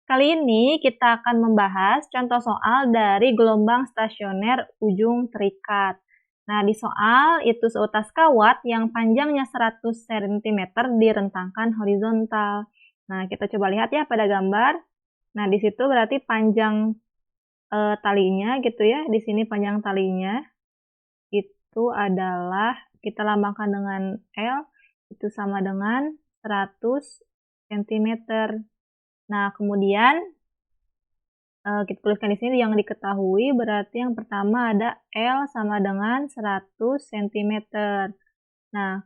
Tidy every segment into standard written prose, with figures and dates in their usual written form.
Kali ini kita akan membahas contoh soal dari gelombang stasioner ujung terikat. Nah, di soal itu seutas kawat yang panjangnya 100 cm direntangkan horizontal. Nah, kita coba lihat ya pada gambar. Nah, di situ berarti panjang talinya gitu ya. Di sini panjang talinya itu adalah kita lambangkan dengan L, itu sama dengan 100 cm. Nah, kemudian kita tuliskan di sini yang diketahui berarti yang pertama ada L sama dengan 100 cm. Nah,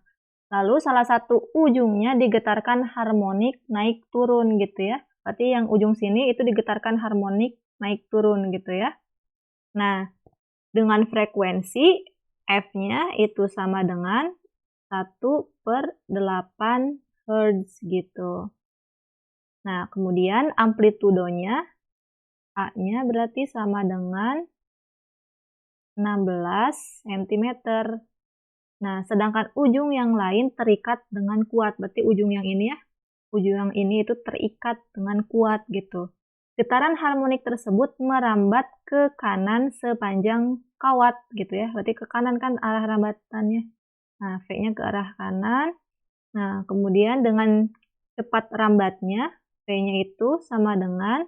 lalu salah satu ujungnya digetarkan harmonik naik turun gitu ya. Berarti yang ujung sini itu digetarkan harmonik naik turun gitu ya. Nah, dengan frekuensi F-nya itu sama dengan 1/8 Hz gitu. Nah, kemudian amplitudonya A-nya berarti sama dengan 16 cm. Nah, sedangkan ujung yang lain terikat dengan kuat. Berarti ujung yang ini ya, ujung yang ini itu terikat dengan kuat gitu. Getaran harmonik tersebut merambat ke kanan sepanjang kawat gitu ya. Berarti ke kanan kan arah rambatannya. Nah, V-nya ke arah kanan. Nah, kemudian dengan cepat rambatnya, V-nya itu sama dengan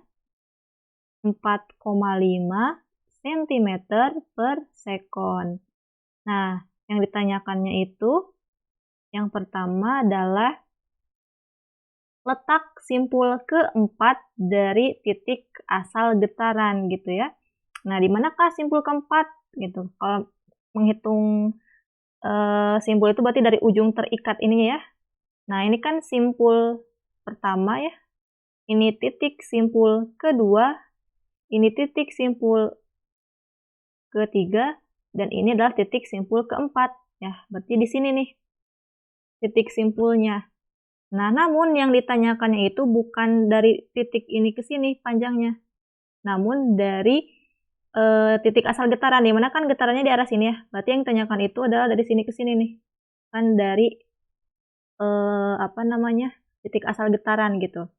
4,5 cm per sekon. Nah, yang ditanyakannya itu yang pertama adalah letak simpul keempat dari titik asal getaran gitu ya. Nah, di manakah simpul keempat gitu? Kalau menghitung simpul itu berarti dari ujung terikat ini ya. Nah, ini kan simpul pertama ya. Ini titik simpul kedua, ini titik simpul ketiga, dan ini adalah titik simpul keempat. Ya, berarti di sini nih titik simpulnya. Nah, namun yang ditanyakannya itu bukan dari titik ini ke sini panjangnya, namun dari titik asal getaran, dimana kan getarannya di arah sini ya. Berarti yang ditanyakan itu adalah dari sini ke sini nih, kan dari titik asal getaran gitu.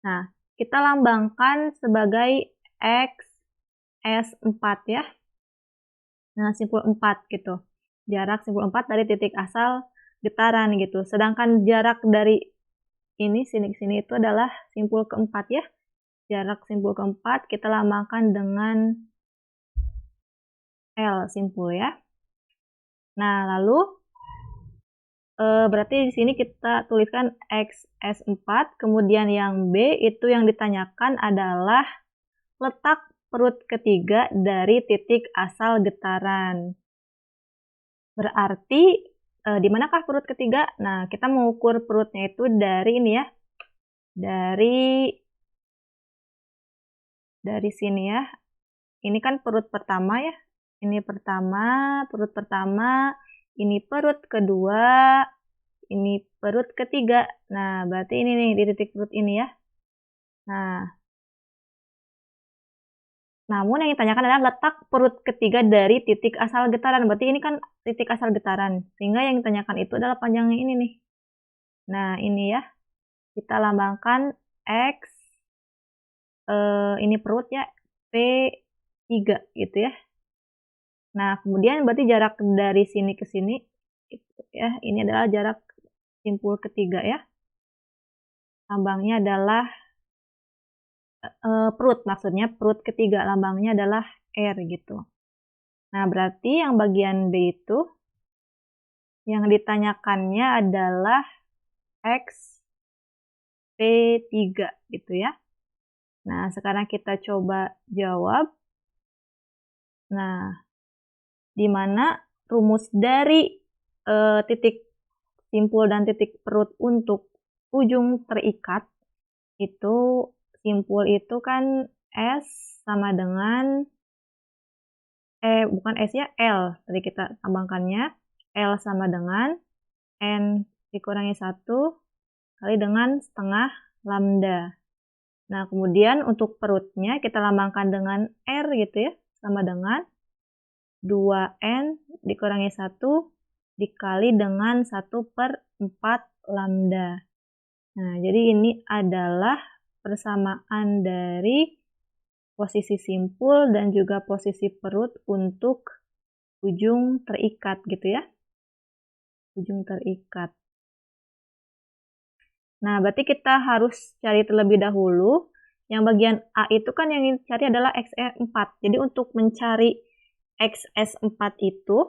Nah, kita lambangkan sebagai X S4 ya. Nah, simpul 4 gitu. Jarak simpul 4 dari titik asal getaran gitu. Sedangkan jarak dari ini sini ke sini itu adalah simpul keempat ya. Jarak simpul keempat kita lambangkan dengan L simpul ya. Nah, lalu berarti di sini kita tuliskan XS4, kemudian yang B itu yang ditanyakan adalah letak perut ketiga dari titik asal getaran. Berarti di manakah perut ketiga? Nah, kita mengukur perutnya itu dari ini ya. Dari sini ya. Ini kan perut pertama ya. Ini pertama, perut pertama, ini perut kedua, ini perut ketiga. Nah, berarti ini nih di titik perut ini ya. Nah, namun yang ditanyakan adalah letak perut ketiga dari titik asal getaran. Berarti ini kan titik asal getaran. Sehingga yang ditanyakan itu adalah panjangnya ini nih. Nah, ini ya. Kita lambangkan X, ini perut ya, P3 gitu ya. Nah, kemudian berarti jarak dari sini ke sini, gitu ya. Ini adalah jarak simpul ketiga ya. Lambangnya adalah perut, maksudnya perut ketiga, lambangnya adalah R gitu. Nah, berarti yang bagian B itu, yang ditanyakannya adalah X, P3 gitu ya. Nah, sekarang kita coba jawab. Nah, di mana rumus dari titik simpul dan titik perut untuk ujung terikat itu simpul itu kan S sama dengan bukan S ya, L. Tadi kita tambahkannya L sama dengan N dikurangi 1 kali dengan setengah lambda. Nah, kemudian untuk perutnya kita lambangkan dengan R gitu ya, sama dengan 2N dikurangi 1 dikali dengan 1/4 lambda. Nah, jadi ini adalah persamaan dari posisi simpul dan juga posisi perut untuk ujung terikat gitu ya. Ujung terikat. Nah, berarti kita harus cari terlebih dahulu. Yang bagian A itu kan yang dicari adalah XS4. Jadi untuk mencari XS4 itu,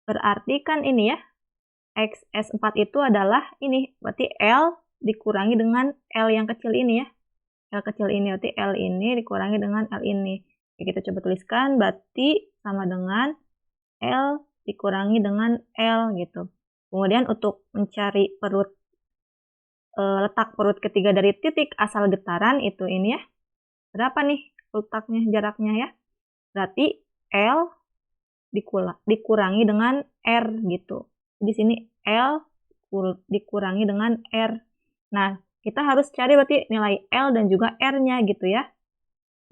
berarti kan ini ya, XS4 itu adalah ini, berarti L dikurangi dengan L yang kecil ini ya. L kecil ini, berarti L ini dikurangi dengan L ini. Oke, kita coba tuliskan, berarti sama dengan L dikurangi dengan L gitu. Kemudian untuk mencari perut letak perut ketiga dari titik asal getaran itu ini ya. Berapa nih letaknya, jaraknya ya? Berarti L dikurangi dengan R gitu. Di sini L dikurangi dengan R. Nah, kita harus cari berarti nilai L dan juga R-nya gitu ya.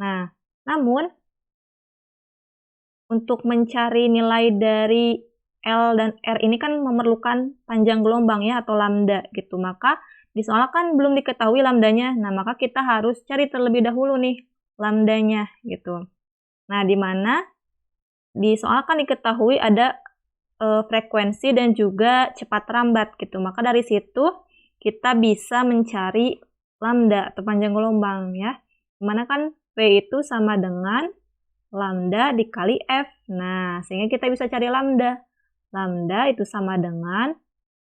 Nah, namun untuk mencari nilai dari L dan R ini kan memerlukan panjang gelombang ya atau lambda gitu. Maka di soal kan belum diketahui lambdanya. Nah, maka kita harus cari terlebih dahulu nih lambdanya gitu. Nah, di mana di soal kan diketahui ada frekuensi dan juga cepat rambat gitu. Maka dari situ kita bisa mencari lambda atau panjang gelombang ya. Dimana kan V itu sama dengan lambda dikali F. Nah, sehingga kita bisa cari lambda. Lambda itu sama dengan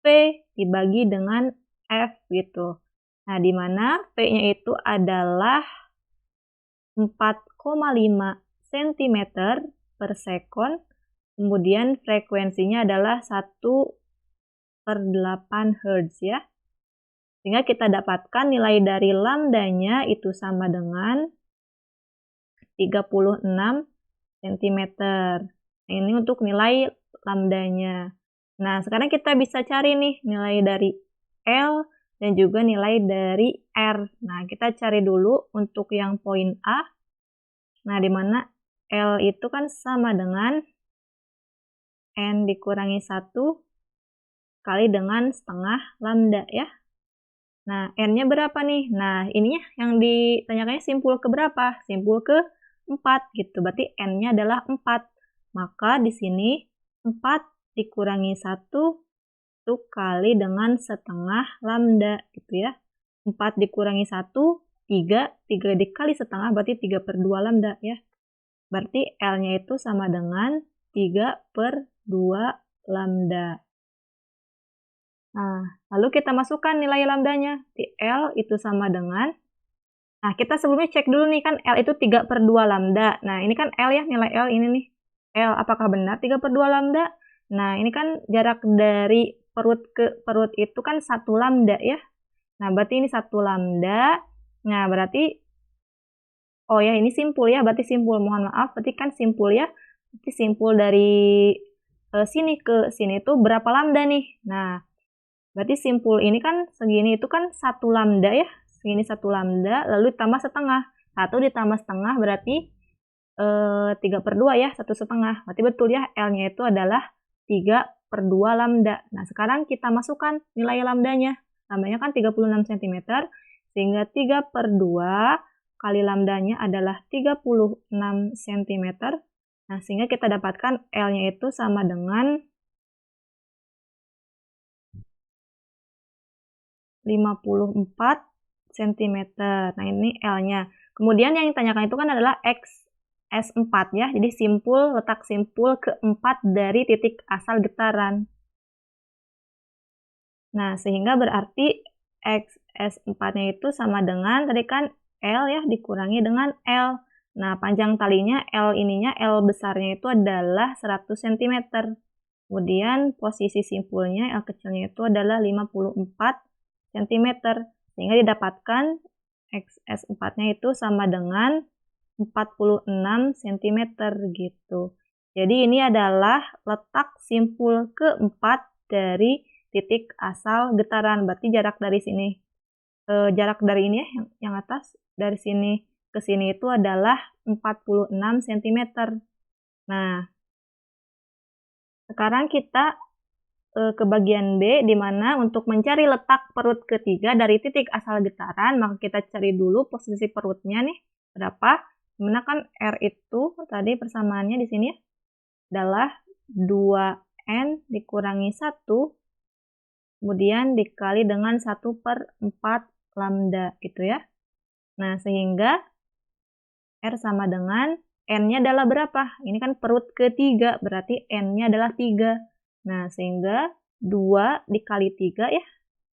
V dibagi dengan F gitu. Nah, di mana V-nya itu adalah 4,5 cm per sekon. Kemudian frekuensinya adalah 1/8 Hz ya. Sehingga kita dapatkan nilai dari lambdanya itu sama dengan 36 cm. Ini untuk nilai lambdanya. Nah, sekarang kita bisa cari nih nilai dari L dan juga nilai dari R. Nah, kita cari dulu untuk yang poin A. Nah, di mana L itu kan sama dengan N dikurangi 1 kali dengan setengah lambda ya. Nah, N-nya berapa nih? Nah, ininya yang ditanyakannya simpul ke berapa? Simpul ke 4 gitu. Berarti N-nya adalah 4. Maka di sini 4 dikurangi 1 itu kali dengan setengah lambda gitu ya. 4 dikurangi 1, 3. 3 dikali setengah berarti 3/2 lambda ya. Berarti L-nya itu sama dengan 3/2 lambda. Nah, lalu kita masukkan nilai lambdanya. Di L itu sama dengan, nah kita sebelumnya cek dulu nih kan L itu 3/2 lambda. Nah ini kan L ya, nilai L ini nih. L apakah benar 3/2 lambda? Nah ini kan jarak dari perut ke perut itu kan 1 lambda ya. Nah berarti ini 1 lambda. Nah berarti, oh ya ini simpul ya, berarti simpul, mohon maaf, berarti kan simpul ya. Berarti simpul dari sini ke sini itu berapa lambda nih? Nah, berarti simpul ini kan segini itu kan 1 lambda ya. Segini 1 lambda, lalu ditambah setengah. 1 ditambah setengah berarti 3/2 ya, 1/2. Berarti betul ya, L-nya itu adalah 3/2 lambda. Nah, sekarang kita masukkan nilai lambdanya. Lambdanya kan 36 cm, sehingga 3/2 kali lambdanya adalah 36 cm. Nah, sehingga kita dapatkan L-nya itu sama dengan 54 cm. Nah, ini L-nya. Kemudian yang ditanyakan itu kan adalah XS4 ya. Jadi simpul, letak simpul keempat dari titik asal getaran. Nah, sehingga berarti XS4-nya itu sama dengan, tadi kan L ya, dikurangi dengan L. Nah, panjang talinya L ininya, L besarnya itu adalah 100 cm. Kemudian posisi simpulnya, L kecilnya itu adalah 54 cm. Sehingga didapatkan XS4-nya itu sama dengan 46 cm gitu. Jadi ini adalah letak simpul keempat dari titik asal getaran. Berarti jarak dari sini, jarak dari ini ya, yang atas, dari sini ke sini itu adalah 46 cm. Nah, sekarang kita ke bagian B, di mana untuk mencari letak perut ketiga dari titik asal getaran, maka kita cari dulu posisi perutnya nih, berapa. Dimana kan R itu tadi persamaannya di sini adalah 2N dikurangi 1, kemudian dikali dengan 1/4 lambda gitu ya. Nah, sehingga R sama dengan N-nya adalah berapa? Ini kan perut ketiga, berarti N-nya adalah 3. Nah, sehingga 2 dikali 3 ya,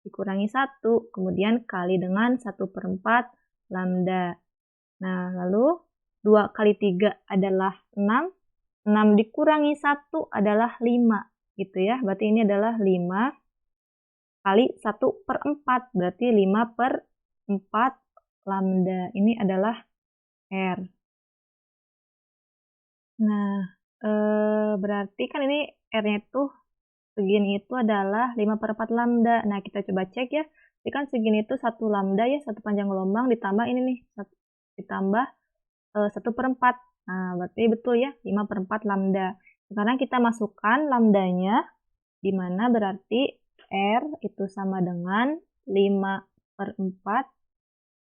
dikurangi 1, kemudian kali dengan 1/4 lambda. Nah, lalu 2 kali 3 adalah 6, 6 dikurangi 1 adalah 5, gitu ya. Berarti ini adalah 5 kali 1/4, berarti 5/4 lambda. Ini adalah R. Nah, berarti kan ini R-nya itu segini itu adalah 5/4 lambda. Nah, kita coba cek ya. Jadi kan segini itu 1 lambda ya, 1 panjang gelombang ditambah ini nih, ditambah 1/4. Nah, berarti betul ya, 5/4 lambda. Sekarang kita masukkan lambdanya, di mana berarti R itu sama dengan 5/4,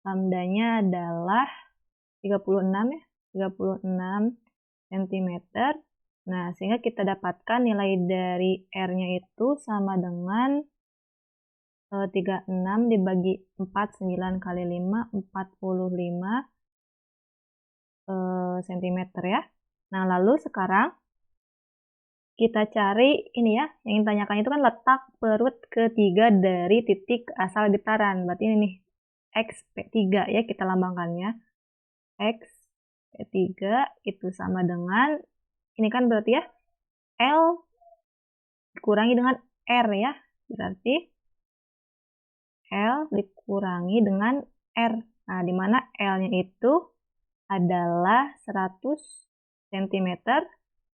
lambdanya adalah 36 ya, 36 cm. Nah, sehingga kita dapatkan nilai dari R-nya itu sama dengan 36 dibagi 4, 9 kali 5, 45 cm ya. Nah, lalu sekarang kita cari ini ya, yang ditanyakan itu kan letak perut ketiga dari titik asal getaran. Berarti ini nih, XP3 ya kita lambangkannya. XP3 itu sama dengan, ini kan berarti ya, L dikurangi dengan R ya. Berarti L dikurangi dengan R. Nah, di mana L-nya itu adalah 100 cm,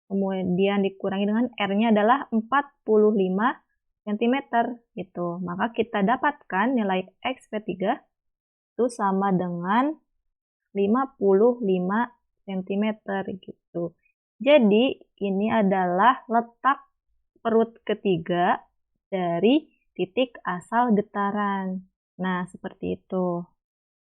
kemudian dikurangi dengan R-nya adalah 45 cm gitu. Maka kita dapatkan nilai XP3 itu sama dengan 55 cm gitu. Jadi ini adalah letak perut ketiga dari titik asal getaran. Nah, seperti itu.